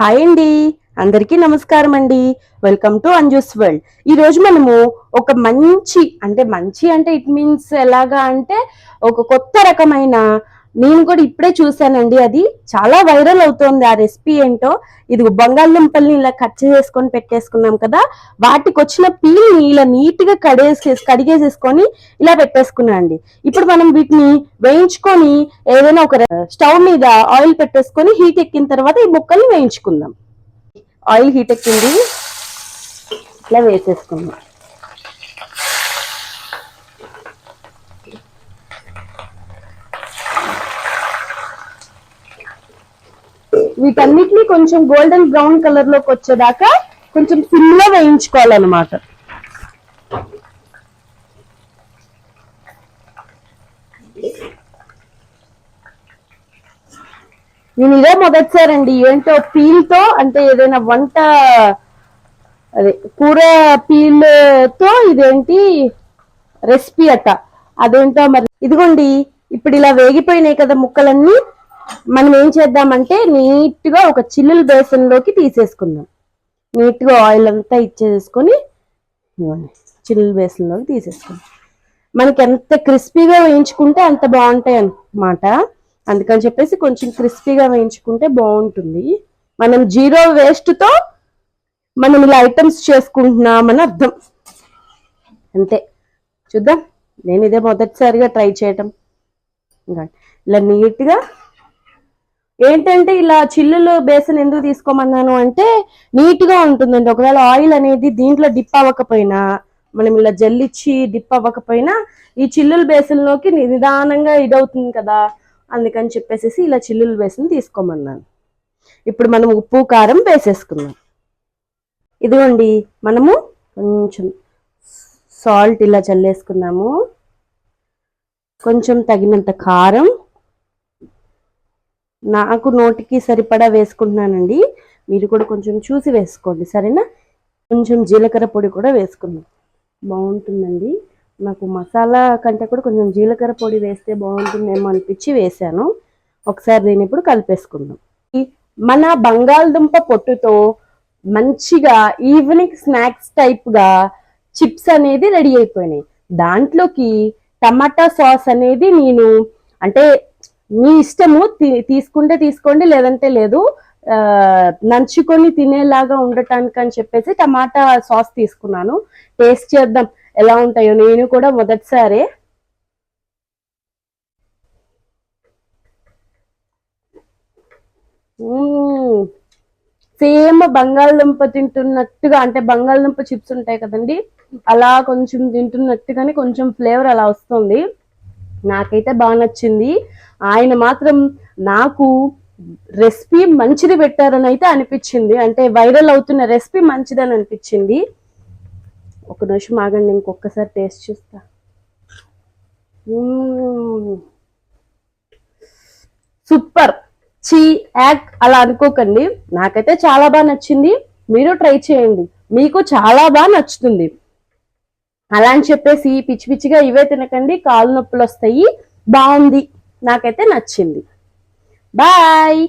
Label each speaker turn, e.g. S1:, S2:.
S1: Hi అండి, అందరికీ నమస్కారం అండి. Welcome to Anju's world. ఈ రోజు మనము ఒక మంచి అంటే ఇట్ మీన్స్ ఎలాగా అంటే ఒక కొత్త రకమైన, నేను కూడా ఇప్పుడే చూసానండి, అది చాలా వైరల్ అవుతోంది. ఆ రెసిపీ ఏంటో, ఇది బంగాళదుంపల్ని ఇలా కట్ చేసుకొని పెట్టేసుకున్నాం కదా, వాటికి వచ్చిన పీల్ని ఇలా నీట్ గా కడిగేసేసుకొని ఇలా పెట్టేసుకున్నా అండి. ఇప్పుడు మనం వీటిని వేయించుకొని ఏదైనా ఒక స్టవ్ మీద ఆయిల్ పెట్టేసుకొని హీట్ ఎక్కిన తర్వాత ఈ ముక్కల్ని వేయించుకుందాం. ఆయిల్ హీట్ ఎక్కింది, ఇట్లా వేసేసుకుందాం. వీటన్నిటిని కొంచెం గోల్డెన్ బ్రౌన్ కలర్ లోకి వచ్చేదాకా కొంచెం సిమ్ లో వేయించుకోవాలన్నమాట. నేను ఇదే మొదటిసారండి ఏంటో పీల్ తో, అంటే ఏదైనా వంట అదే కూర పీల్ తో ఇదేంటి రెసిపీ అట్ట, అదేంటో మరి. ఇదిగోండి, ఇప్పుడు ఇలా వేగిపోయినాయి కదా ముక్కలన్నీ. మనం ఏం చేద్దామంటే నీట్ గా ఒక చిల్లుల బేసన్ లోకి తీసేసుకుందాం. నీట్ గా ఆయిల్ అంతా ఇచ్చేసుకొని చిల్లుల బేసన్ లోకి తీసేసుకుందాం. మనకి ఎంత క్రిస్పీగా వేయించుకుంటే అంత బాగుంటాయి అన్నమాట. అందుకని చెప్పేసి కొంచెం క్రిస్పీగా వేయించుకుంటే బాగుంటుంది. మనం జీరో వేస్ట్ తో మనం ఇలా ఐటమ్స్ చేసుకుంటున్నామని అర్థం. అంతే, చూద్దాం. నేను ఇదే మొదటిసారిగా ట్రై చేయటం. ఇలా నీట్గా ఏంటంటే, ఇలా చిల్లులు బేసన్ ఎందుకు తీసుకోమన్నాను అంటే నీట్గా ఉంటుందండి. ఒకవేళ ఆయిల్ అనేది దీంట్లో డిప్ అవ్వకపోయినా, మనం ఇలా జల్లిచ్చి డిప్ అవ్వకపోయినా ఈ చిల్లుల బేసన్లోకి నిదానంగా ఇదవుతుంది కదా, అందుకని చెప్పేసి ఇలా చిల్లుల బేసన్ తీసుకోమన్నాను. ఇప్పుడు మనం ఉప్పు కారం వేసేసుకుందాం. ఇదిగోండి, మనము కొంచెం సాల్ట్ ఇలా చల్లేసుకున్నాము, కొంచెం తగినంత కారం, నాకు నోటికి సరిపడా వేసుకుంటున్నానండి, మీరు కూడా కొంచెం చూసి వేసుకోండి, సరేనా. కొంచెం జీలకర్ర పొడి కూడా వేసుకుందాం, బాగుంటుందండి. నాకు మసాలా కంటే కూడా కొంచెం జీలకర్ర పొడి వేస్తే బాగుంటుందేమో అనిపించి వేసాను. ఒకసారి దీన్ని ఇప్పుడు కలిపేసుకుందాం. మన బంగాళదుంప పొట్టుతో మంచిగా ఈవినింగ్ స్నాక్స్ టైప్ గా చిప్స్ అనేది రెడీ అయిపోయినాయి. దాంట్లోకి టమాటా సాస్ అనేది నేను, అంటే మీ ఇష్టము, తీసుకుంటే తీసుకోండి, లేదంటే లేదు. నంచుకొని తినేలాగా ఉండటానికి అని చెప్పేసి టమాటా సాస్ తీసుకున్నాను. టేస్ట్ చేద్దాం ఎలా ఉంటాయో, నేను కూడా మొదటిసారే. సేమ్ బంగాళదుంప తింటున్నట్టుగా, అంటే బంగాళదుంప చిప్స్ ఉంటాయి కదండి, అలా కొంచెం తింటున్నట్టుగానే కొంచెం ఫ్లేవర్ అలా వస్తుంది. నాకైతే బాగా నచ్చింది. ఆయన మాత్రం నాకు రెసిపీ మంచిది పెట్టారని అయితే అనిపించింది, అంటే వైరల్ అవుతున్న రెసిపీ మంచిదని అనిపించింది. ఒక నిమిషం ఆగండి, ఇంకొకసారి టేస్ట్ చూస్తా. సూపర్. యాక్ అలా అనుకోకండి, నాకైతే చాలా బాగా నచ్చింది. మీరు ట్రై చేయండి, మీకు చాలా బాగా నచ్చుతుంది. అలా అని చెప్పేసి పిచ్చి పిచ్చిగా ఇవే తినకండి, కాళ్ళు నొప్పులు వస్తాయి. బాగుంది, నాకైతే నచ్చింది. బాయ్.